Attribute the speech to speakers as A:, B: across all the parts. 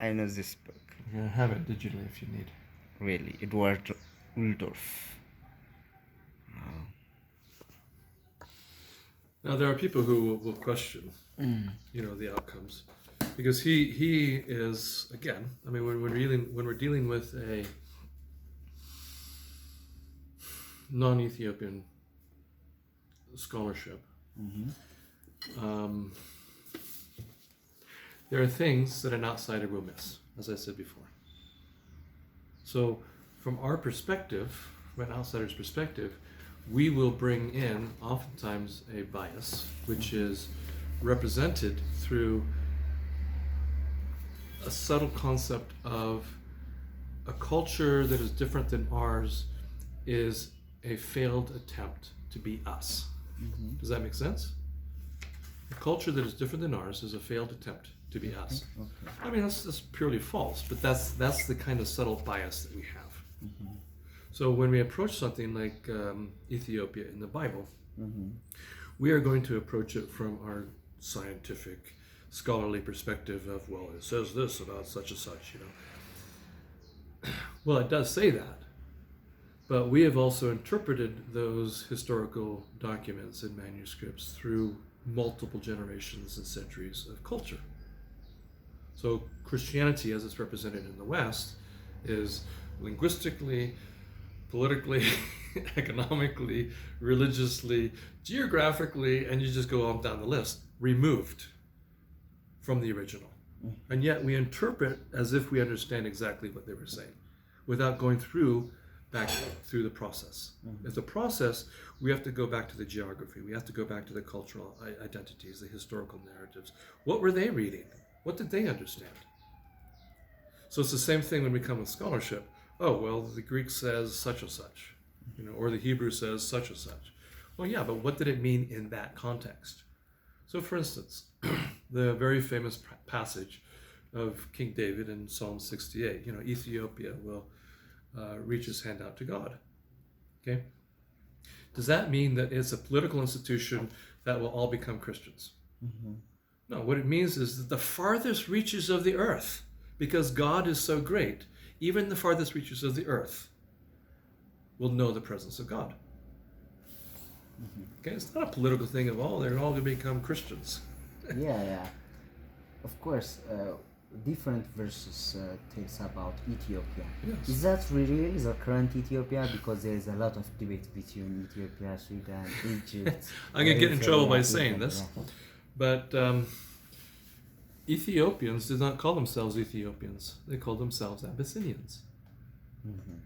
A: I know this book.
B: I have it digitally if you need.
A: Really, Edward Uldorf.
B: Now there are people who will question, the outcomes, because he is, again. I mean, when we're dealing with a non-Ethiopian scholarship, um, there are things that an outsider will miss, as I said before. So, from our perspective, from an outsider's perspective, we will bring in oftentimes a bias, which is represented through a subtle concept of a culture that is different than ours is a failed attempt to be us. Does that make sense? A culture that is different than ours is a failed attempt to be us.
A: Okay.
B: I mean, that's purely false, but that's the kind of subtle bias that we have. So when we approach something like Ethiopia in the Bible, we are going to approach it from our scientific, scholarly perspective of, well, it says this about such and such, Well, it does say that, but we have also interpreted those historical documents and manuscripts through multiple generations and centuries of culture. So Christianity, as it's represented in the West, is linguistically, politically, economically, religiously, geographically, and you just go on down the list, removed from the original. And yet we interpret as if we understand exactly what they were saying without going back through the process. As a process, we have to go back to the geography. We have to go back to the cultural identities, the historical narratives. What were they reading? What did they understand? So it's the same thing when we come with scholarship. Oh, well, the Greek says such and such, or the Hebrew says such and such. Well, yeah, but what did it mean in that context? So, for instance, the very famous passage of King David in Psalm 68, Ethiopia will reach his hand out to God. Okay? Does that mean that it's a political institution that will all become Christians? No, what it means is that the farthest reaches of the earth, because God is so great, even the farthest reaches of the earth will know the presence of God. Okay, it's not a political thing of, oh, they're all going to become Christians.
A: Yeah. Of course, different verses tells about Ethiopia.
B: Yes.
A: Is that really the current Ethiopia? Because there is a lot of debate between Ethiopia, Sudan, Egypt.
B: I'm going to get in trouble by saying
A: Egypt,
B: this, but Ethiopians did not call themselves Ethiopians. They called themselves Abyssinians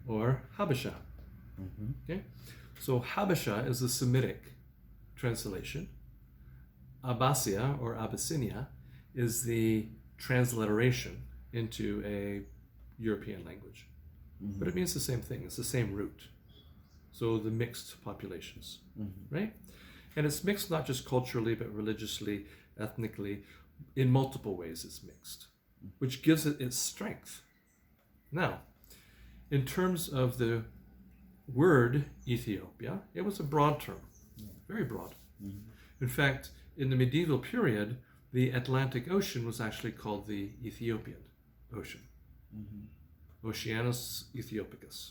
B: or Habesha. Okay, so Habesha is the Semitic translation. Abbasia or Abyssinia is the transliteration into a European language. But it means the same thing. It's the same root. So the mixed populations, right? And it's mixed not just culturally, but religiously, ethnically. In multiple ways it's mixed, which gives it its strength. Now, in terms of the word Ethiopia, it was a broad term, very broad. In fact, in the medieval period, the Atlantic Ocean was actually called the Ethiopian Ocean. Oceanus Ethiopicus.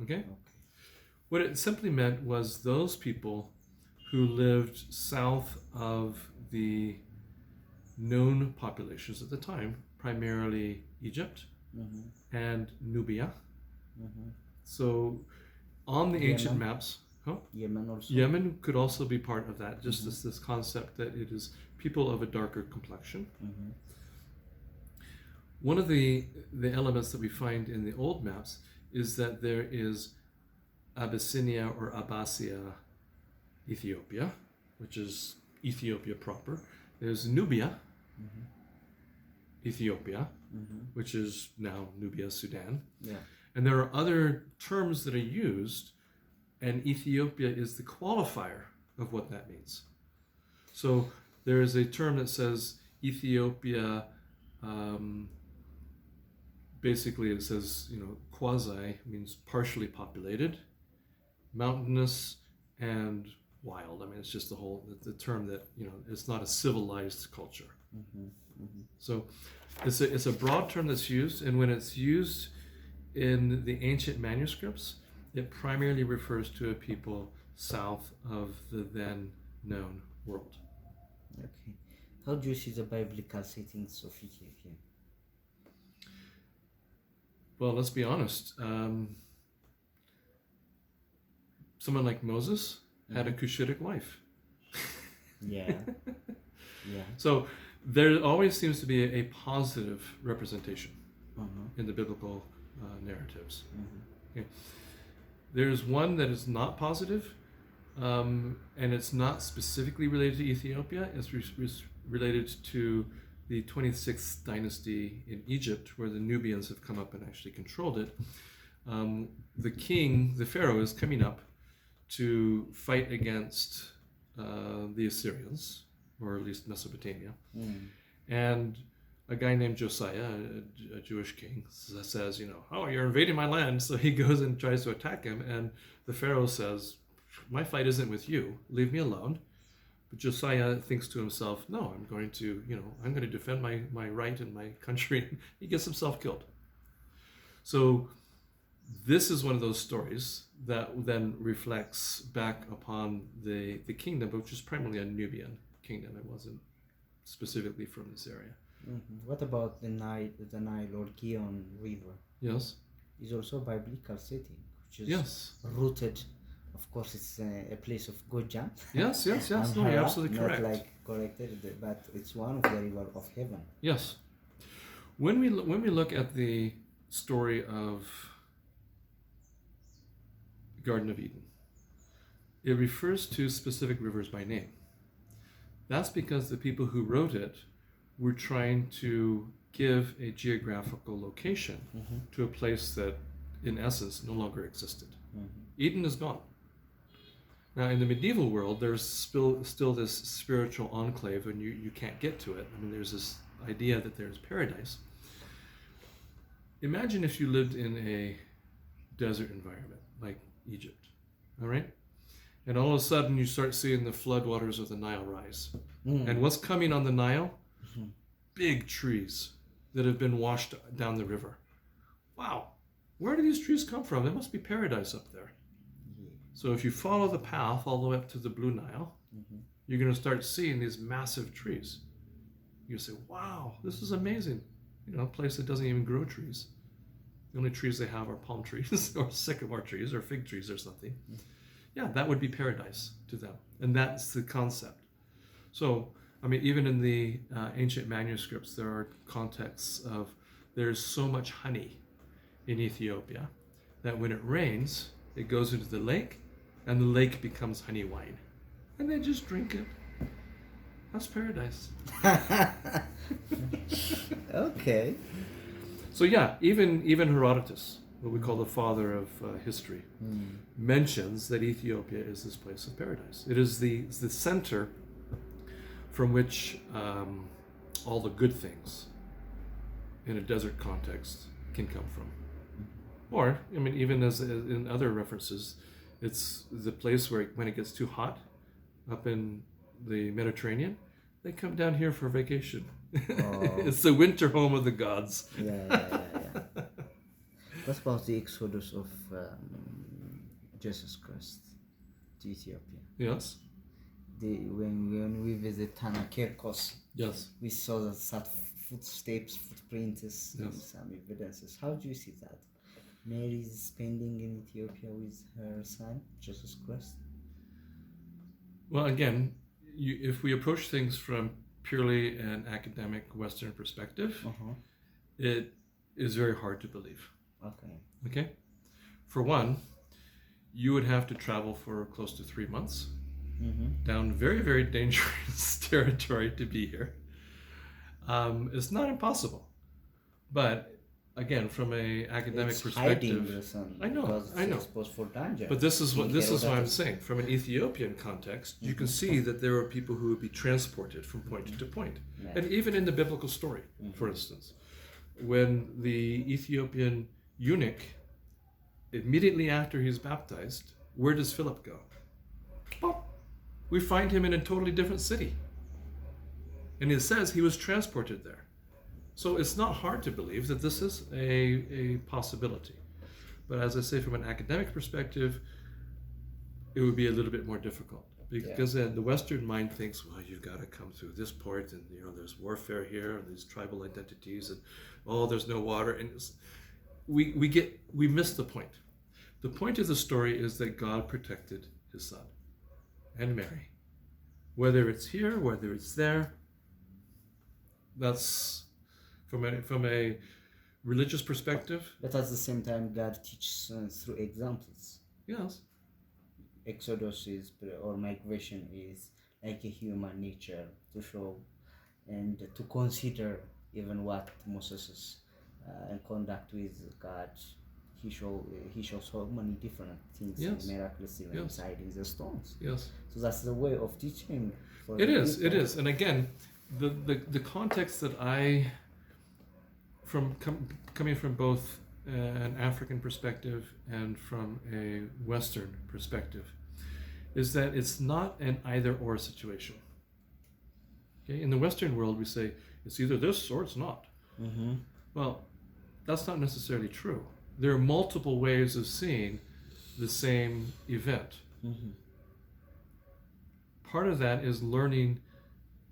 B: Okay? What it simply meant was those people who lived south of the known populations at the time, primarily Egypt and Nubia. So on the ancient maps, Yemen could also be part of that, just this concept that it is people of a darker complexion. One of the elements that we find in the old maps is that there is Abyssinia or Abbasia, Ethiopia, which is Ethiopia proper. There's Nubia, Ethiopia, which is now Nubia, Sudan. And there are other terms that are used, and Ethiopia is the qualifier of what that means. So there is a term that says Ethiopia, basically it says, quasi means partially populated, mountainous, and wild. I mean, it's just the term that, it's not a civilized culture. So It's a broad term that's used, and when it's used in the ancient manuscripts, it primarily refers to a people south of the then known world.
A: Okay. How do you see the biblical settings of Ethiopia?
B: Well, let's be honest. Someone like Moses had a Cushitic wife.
A: Yeah. Yeah.
B: So there always seems to be a positive representation
A: Uh-huh.
B: in the biblical narratives.
A: Mm-hmm.
B: Okay. There's one that is not positive, and it's not specifically related to Ethiopia. It's related to the 26th dynasty in Egypt, where the Nubians have come up and actually controlled it. The king, the pharaoh, is coming up to fight against the Assyrians, or at least Mesopotamia. And a guy named Josiah, a Jewish king, says, oh, you're invading my land. So he goes and tries to attack him. And the pharaoh says, my fight isn't with you. Leave me alone. But Josiah thinks to himself, no, I'm going to defend my right and my country. He gets himself killed. So this is one of those stories that then reflects back upon the kingdom, which is primarily a Nubian kingdom. It wasn't specifically from this area.
A: Mm-hmm. What about the Nile or Gion River?
B: Yes.
A: Is also a biblical setting, which is
B: Yes.
A: rooted. Of course, it's a place of Gojam.
B: Yes. No,
A: Amhara,
B: you're absolutely correct.
A: Not like corrected, but it's one of the river of heaven.
B: Yes. When we look at the story of the Garden of Eden, it refers to specific rivers by name. That's because the people who wrote it were trying to give a geographical location to a place that, in essence, no longer existed. Eden is gone. Now, in the medieval world, there's still this spiritual enclave, and you can't get to it. I mean, there's this idea that there's paradise. Imagine if you lived in a desert environment like Egypt, all right? And all of a sudden, you start seeing the floodwaters of the Nile rise. And what's coming on the Nile? Big trees that have been washed down the river. Wow, where do these trees come from? There must be paradise up there. So if you follow the path all the way up to the Blue Nile, you're going to start seeing these massive trees. You say, wow, this is amazing. A place that doesn't even grow trees. The only trees they have are palm trees or sycamore trees or fig trees or something. Yeah, that would be paradise to them. And that's the concept. So, I mean, even in the ancient manuscripts, there are contexts of there's so much honey in Ethiopia that when it rains, it goes into the lake, and the lake becomes honey wine. And they just drink it. That's paradise.
A: Okay.
B: So yeah, even Herodotus, what we call the father of history, mentions that Ethiopia is this place of paradise. It is the center from which all the good things in a desert context can come from. Or, I mean, even as in other references, it's the place where when it gets too hot up in the Mediterranean, they come down here for vacation.
A: Oh.
B: It's the winter home of the gods.
A: Yeah. What about the exodus of Jesus Christ to Ethiopia?
B: Yes.
A: When we visit Tanakirkos,
B: Yes.
A: we saw that footprints, and some evidences. How do you see that? Mary is spending in Ethiopia with her son, Jesus Christ?
B: Well, again, if we approach things from purely an academic Western perspective, it is very hard to believe. Okay? For one, you would have to travel for close to 3 months down very, very dangerous territory to be here. It's not impossible. But again, from an academic perspective, I know.
A: For danger.
B: But this is what I'm saying. From an Ethiopian context, you can see that there are people who would be transported from point to point.
A: Yeah.
B: And even in the biblical story, for instance, when the Ethiopian eunuch, immediately after he's baptized, where does Philip go? Well, we find him in a totally different city. And it says he was transported there. So it's not hard to believe that this is a possibility. But as I say, from an academic perspective, it would be a little bit more difficult. Because then the Western mind thinks, well, you've got to come through this part, and there's warfare here, and these tribal identities, and there's no water, and we miss the point. The point of the story is that God protected His Son and Mary, whether it's here, whether it's there. That's from a religious perspective.
A: But at the same time, God teaches through examples.
B: Yes.
A: Exodus or migration is like a human nature to show and to consider even what Moses conduct with God. He shows so many different things,
B: yes.
A: miraculously inside in the stones.
B: Yes.
A: So that's the way of teaching.
B: It is, and again, the context that I, coming from both an African perspective and from a Western perspective, is that it's not an either-or situation. Okay, in the Western world, we say it's either this or it's not.
A: Mm-hmm.
B: Well, that's not necessarily true. There are multiple ways of seeing the same event.
A: Mm-hmm.
B: Part of that is learning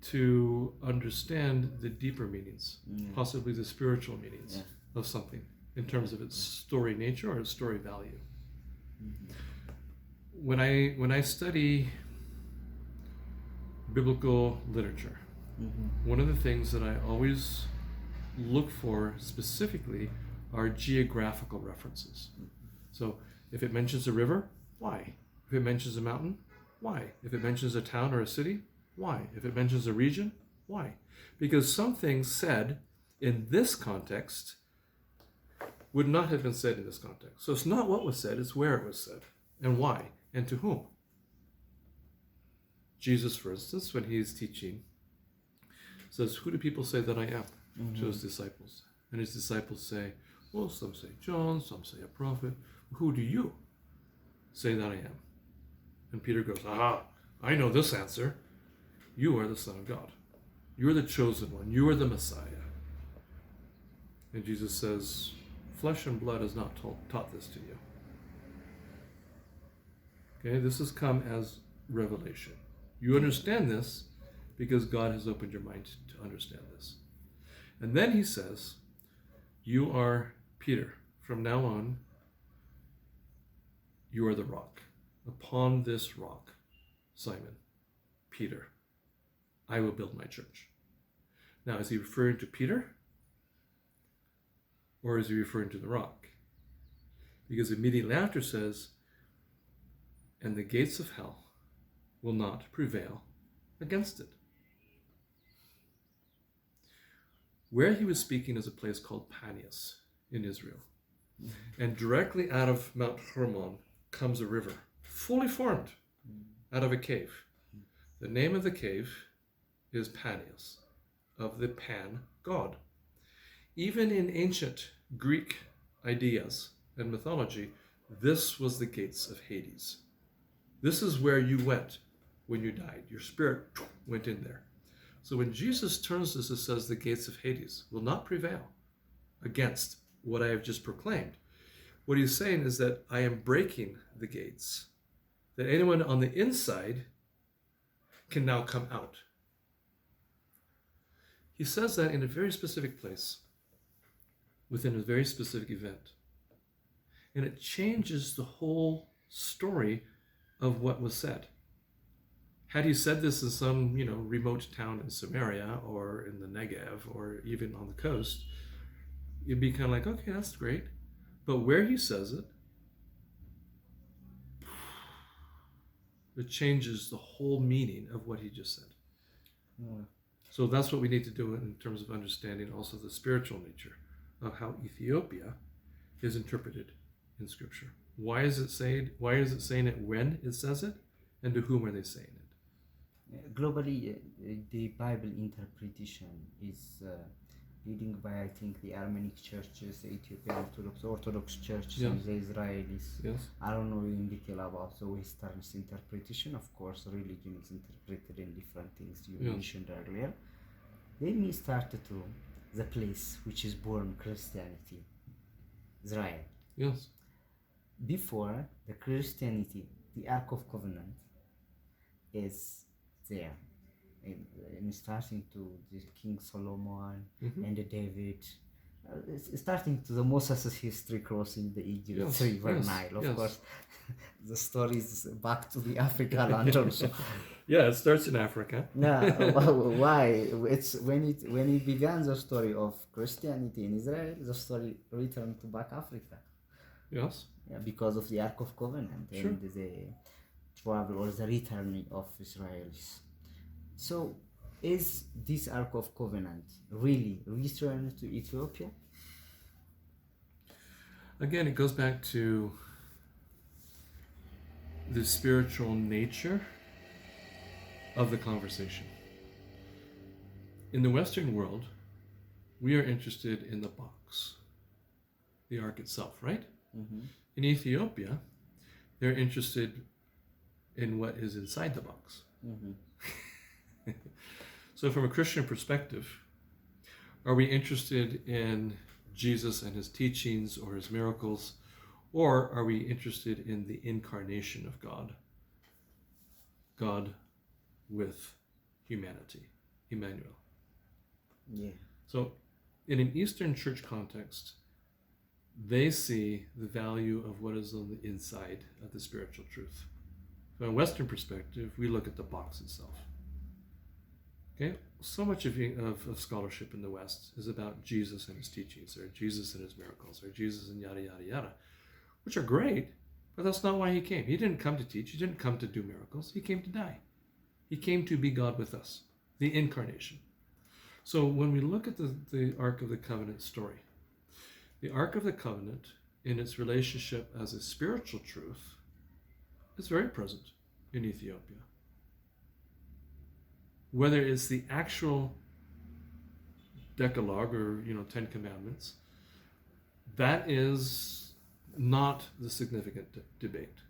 B: to understand the deeper meanings, possibly the spiritual meanings of something in terms of its story nature or its story value.
A: Mm-hmm.
B: When I study biblical literature, one of the things that I always look for specifically are geographical references. So if it mentions a river, why? If it mentions a mountain, why? If it mentions a town or a city, why? If it mentions a region, why? Because some things said in this context would not have been said in this context. So it's not what was said, it's where it was said, and why, and to whom. Jesus, for instance, when he's teaching, says, "Who do people say that I am?" To his disciples. And his disciples say, well, some say John, some say a prophet. Who do you say that I am? And Peter goes, aha, I know this answer. You are the Son of God. You are the chosen one. You are the Messiah. And Jesus says, flesh and blood has not taught this to you. Okay, this has come as revelation. You understand this because God has opened your mind to understand this. And then he says, you are Peter. From now on, you are the rock. Upon this rock, Simon, Peter, I will build my church. Now, is he referring to Peter? Or is he referring to the rock? Because immediately after says, and the gates of hell will not prevail against it. Where he was speaking is a place called Panias in Israel. And directly out of Mount Hermon comes a river, fully formed out of a cave. The name of the cave is Panias, of the Pan god. Even in ancient Greek ideas and mythology, this was the gates of Hades. This is where you went when you died. Your spirit went in there. So when Jesus turns this, it says the gates of Hades will not prevail against what I have just proclaimed. What he's saying is that I am breaking the gates, that anyone on the inside can now come out. He says that in a very specific place, within a very specific event. And it changes the whole story of what was said. Had he said this in some, remote town in Samaria or in the Negev or even on the coast, you'd be kind of like, okay, that's great. But where he says it, it changes the whole meaning of what he just said.
A: Yeah.
B: So that's what we need to do in terms of understanding also the spiritual nature of how Ethiopia is interpreted in Scripture. Why is it saying it when it says it, and to whom are they saying it?
A: Globally, the Bible interpretation is leading by, I think, the Armenic churches, the Ethiopian Orthodox churches, and the Israelis.
B: Yes.
A: I don't know in detail about the Western interpretation. Of course, religion is interpreted in different things you mentioned earlier. Then we started to the place which is born Christianity, Israel.
B: Yes.
A: Before the Christianity, the Ark of Covenant is there. In starting to the King Solomon and the David, it's starting to the Moses' history crossing the Egypt River Nile. Of course, the story is back to the Africa land also.
B: Yeah, it starts in Africa.
A: Yeah, why? It's when it began the story of Christianity in Israel, the story returned to back Africa.
B: Yes.
A: Yeah, because of the Ark of Covenant and the travel or the returning of Israelis. So, is this Ark of Covenant really returned to Ethiopia?
B: Again, it goes back to the spiritual nature of the conversation. In the Western world, we are interested in the box, the Ark itself, right?
A: Mm-hmm.
B: In Ethiopia, they're interested in what is inside the box.
A: Mm-hmm.
B: So from a Christian perspective, are we interested in Jesus and his teachings or his miracles, or are we interested in the incarnation of God? God with humanity, Emmanuel.
A: Yeah.
B: So in an Eastern church context, they see the value of what is on the inside of the spiritual truth. From a Western perspective, we look at the box itself. Okay, so much of scholarship in the West is about Jesus and his teachings, or Jesus and his miracles, or Jesus and yada, yada, yada, which are great, but that's not why he came. He didn't come to teach. He didn't come to do miracles. He came to die. He came to be God with us, the incarnation. So when we look at the Ark of the Covenant story, the Ark of the Covenant, in its relationship as a spiritual truth, is very present in Ethiopia. Whether it's the actual Decalogue or 10 Commandments, that is not the significant debate,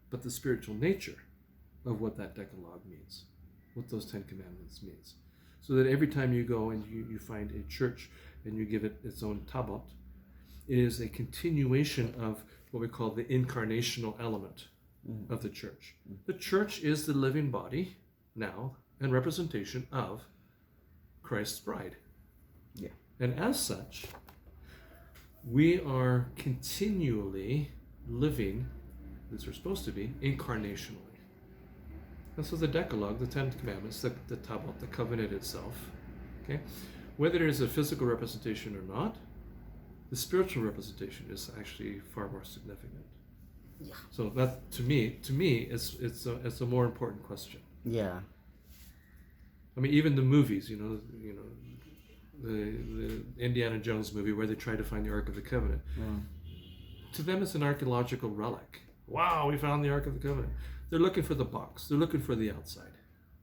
B: but the spiritual nature of what that Decalogue means, what those 10 Commandments means. So that every time you go and you find a church and you give it its own tabot, it is a continuation of what we call the incarnational element of the church. The church is the living body now and representation of Christ's bride.
A: Yeah.
B: And as such, we are continually living, as we're supposed to be, incarnationally. And so the Decalogue, the 10 Commandments, the Tabot, the covenant itself, okay, whether it is a physical representation or not, the spiritual representation is actually far more significant.
A: Yeah.
B: So that to me, it's a more important question.
A: Yeah.
B: I mean, even the movies, the Indiana Jones movie where they try to find the Ark of the Covenant. To them, it's an archaeological relic. Wow, we found the Ark of the Covenant. They're looking for the box. They're looking for the outside.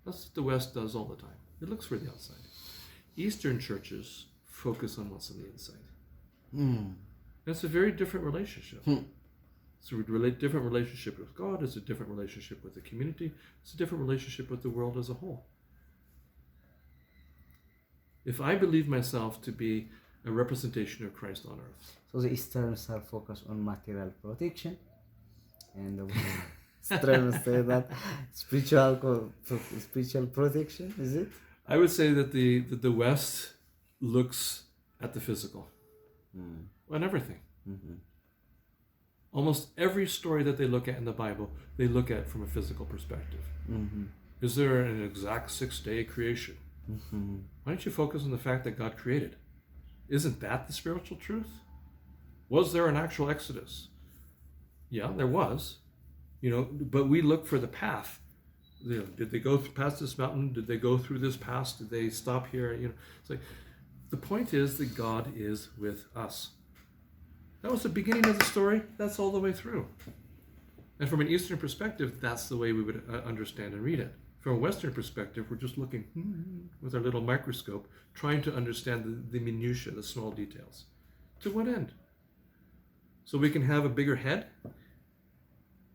B: That's what the West does all the time. It looks for the outside. Eastern churches focus on what's on the inside. That's a very different relationship. It's a different relationship with God. It's a different relationship with the community. It's a different relationship with the world as a whole. If I believe myself to be a representation of Christ on earth.
A: So the Easterns are focused on material protection, and the Westerns say that spiritual protection, is it?
B: I would say that the West looks at the physical on everything. Almost every story that they look at in the Bible, they look at from a physical perspective. Is there an exact 6-day creation? Why don't you focus on the fact that God created? Isn't that the spiritual truth? Was there an actual Exodus? Yeah, there was. But we look for the path. Did they go past this mountain? Did they go through this pass? Did they stop here? It's like the point is that God is with us. That was the beginning of the story. That's all the way through. And from an Eastern perspective, that's the way we would understand and read it. From a Western perspective, we're just looking with our little microscope, trying to understand the minutiae, the small details. To what end? So we can have a bigger head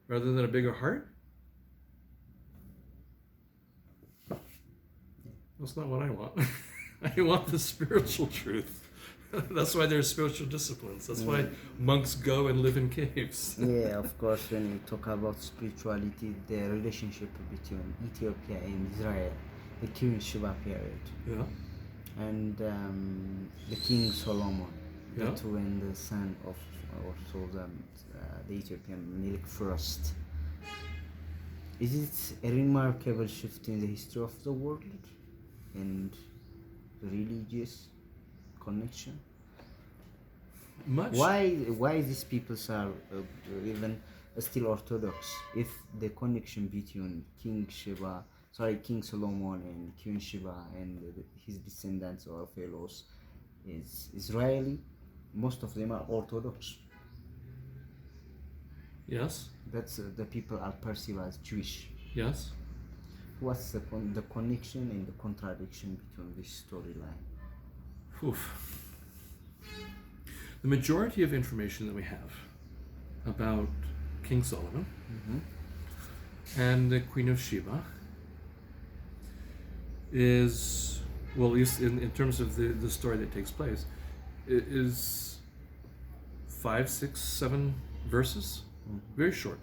B: rather than a bigger heart? That's not what I want. I want the spiritual truth. That's why there's spiritual disciplines. That's why monks go and live in caves.
A: Yeah, of course, when we talk about spirituality, the relationship between Ethiopia and Israel, the King Sheba period,
B: Yeah.
A: and the King Solomon,
B: Yeah.
A: the twin, the son of also the Ethiopian Melik first. Is it a remarkable shift in the history of the world and religious connection?
B: Much.
A: Why these peoples are even still Orthodox if the connection between King Solomon and King Sheba and his descendants or fellows is Israeli? Most of them are Orthodox.
B: Yes.
A: That's the people are perceived as Jewish.
B: Yes.
A: What's the connection and the contradiction between this storyline?
B: Oof. The majority of information that we have about King Solomon and the Queen of Sheba is, well, at least in terms of the story that takes place, it is 5, 6, 7 verses, very short.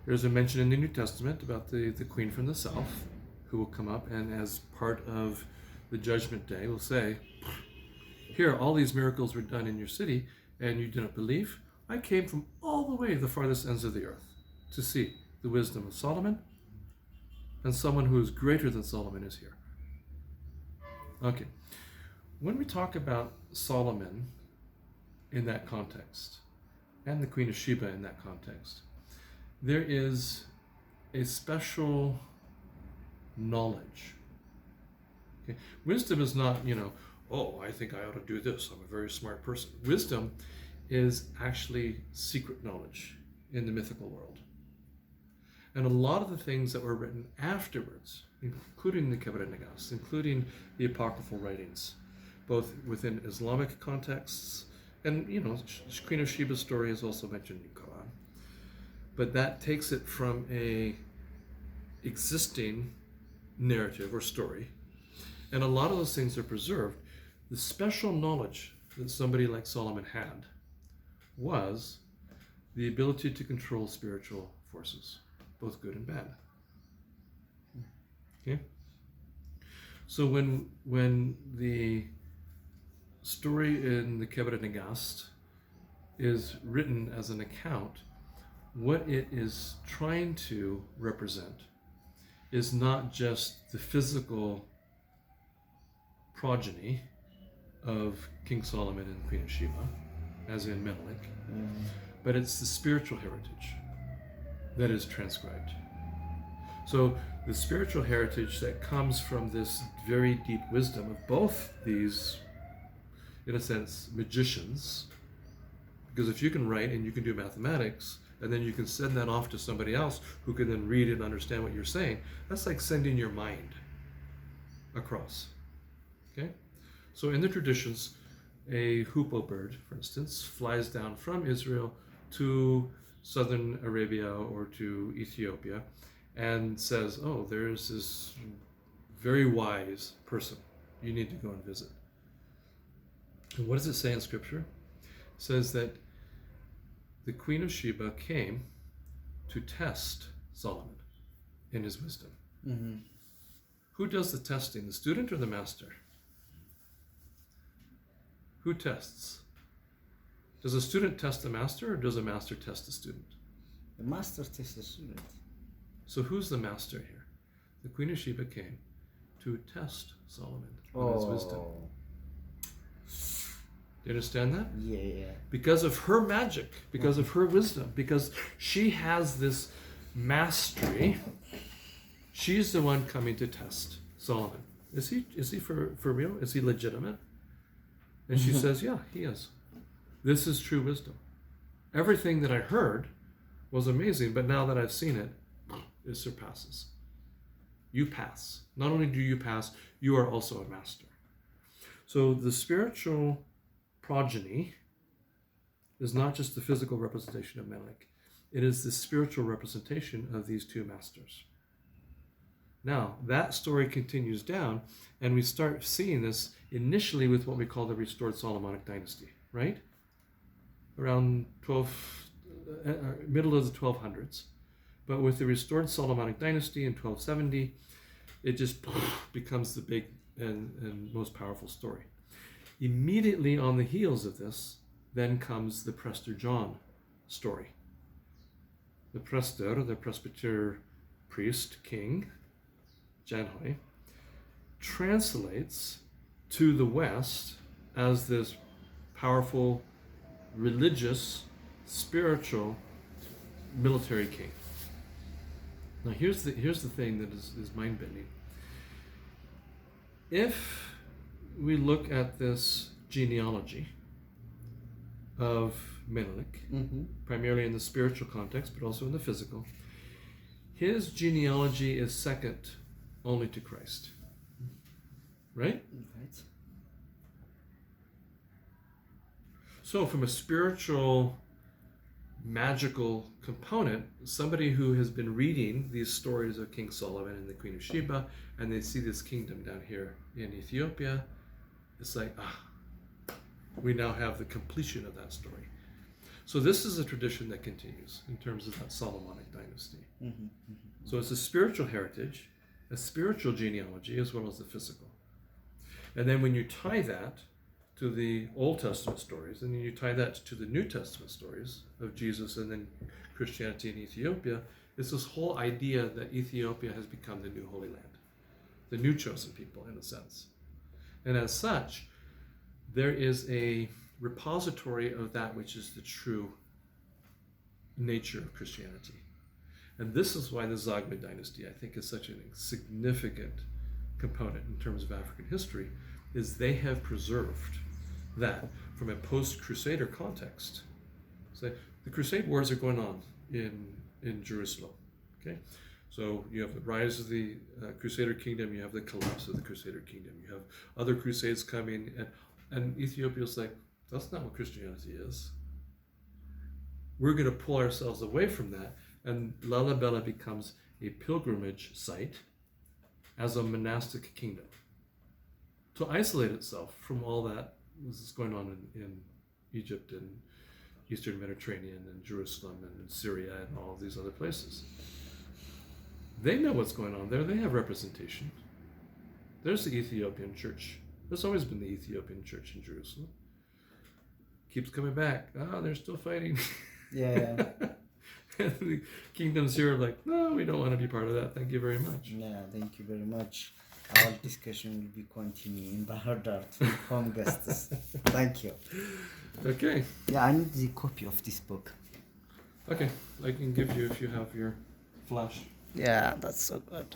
B: There's a mention in the New Testament about the queen from the south who will come up and as part of the judgment day will say, here, all these miracles were done in your city, and you didn't believe. I came from all the way to the farthest ends of the earth to see the wisdom of Solomon, and someone who is greater than Solomon is here. Okay. When we talk about Solomon in that context, and the Queen of Sheba in that context, there is a special knowledge. Okay? Wisdom is not, oh, I think I ought to do this. I'm a very smart person. Wisdom is actually secret knowledge in the mythical world. And a lot of the things that were written afterwards, including the Kebra Nagas, including the apocryphal writings, both within Islamic contexts, and, Queen of Sheba's story is also mentioned in Quran. But that takes it from a existing narrative or story, and a lot of those things are preserved. The special knowledge that somebody like Solomon had was the ability to control spiritual forces, both good and bad. Okay? So when the story in the Kebra Nagast is written as an account, what it is trying to represent is not just the physical progeny of King Solomon and Queen of Sheba, as in Menelik, but it's the spiritual heritage that is transcribed. So the spiritual heritage that comes from this very deep wisdom of both these, in a sense, magicians, because if you can write and you can do mathematics, and then you can send that off to somebody else who can then read and understand what you're saying, that's like sending your mind across. Okay? So in the traditions, a hoopoe bird, for instance, flies down from Israel to southern Arabia or to Ethiopia and says, oh, there's this very wise person. You need to go and visit. And what does it say in Scripture? It says that the Queen of Sheba came to test Solomon in his wisdom. Who does the testing, the student or the master? Who tests? Does a student test the master, or does a master test the student?
A: The master tests the student.
B: So who's the master here? The Queen of Sheba came to test Solomon on his wisdom. Do you understand that?
A: Yeah.
B: Because of her magic, because of her wisdom, because she has this mastery, she's the one coming to test Solomon. Is he for real? Is he legitimate? And she says, yeah, he is. This is true wisdom. Everything that I heard was amazing, but now that I've seen it, it surpasses. You pass. Not only do you pass, you are also a master. So the spiritual progeny is not just the physical representation of Menelik. It is the spiritual representation of these two masters. Now, that story continues down, and we start seeing this initially with what we call the restored Solomonic dynasty, right? Around middle of the 1200s. But with the restored Solomonic dynasty in 1270, it just becomes the big and most powerful story. Immediately on the heels of this, then comes the Prester John story. The Prester, the presbyter priest, king, Janhoi, translates to the West as this powerful, religious, spiritual, military king. Now here's the thing that is mind-bending. If we look at this genealogy of Menelik, primarily in the spiritual context, but also in the physical, his genealogy is second only to Christ. Right?
A: Right.
B: So from a spiritual, magical component, somebody who has been reading these stories of King Solomon and the Queen of Sheba, and they see this kingdom down here in Ethiopia, it's like, we now have the completion of that story. So this is a tradition that continues in terms of that Solomonic dynasty. So it's a spiritual heritage, a spiritual genealogy, as well as the physical. And then when you tie that to the Old Testament stories, and then you tie that to the New Testament stories of Jesus and then Christianity in Ethiopia, it's this whole idea that Ethiopia has become the new Holy Land, the new chosen people, in a sense. And as such, there is a repository of that which is the true nature of Christianity. And this is why the Zagwe dynasty, I think, is such a significant component in terms of African history, is they have preserved that from a post-Crusader context. So the Crusade wars are going on in Jerusalem. Okay, so you have the rise of the Crusader kingdom, you have the collapse of the Crusader kingdom, you have other crusades coming, and Ethiopia's like, that's not what Christianity is. We're going to pull ourselves away from that, and Lalibela becomes a pilgrimage site as a monastic kingdom to isolate itself from all that is going on in Egypt and Eastern Mediterranean and Jerusalem and Syria and all of these other places. They know what's going on there. They have representation. There's the Ethiopian church. There's always been the Ethiopian church in Jerusalem. Keeps coming back. They're still fighting.
A: Yeah.
B: And the kingdoms here are like, no, we don't want to be part of that. Thank you very much.
A: Yeah, thank you very much. Our discussion will be continuing in Bahardar to home guests. Thank you.
B: Okay.
A: Yeah, I need the copy of this book.
B: Okay, I can give you if you have your flash.
A: Yeah, that's so good.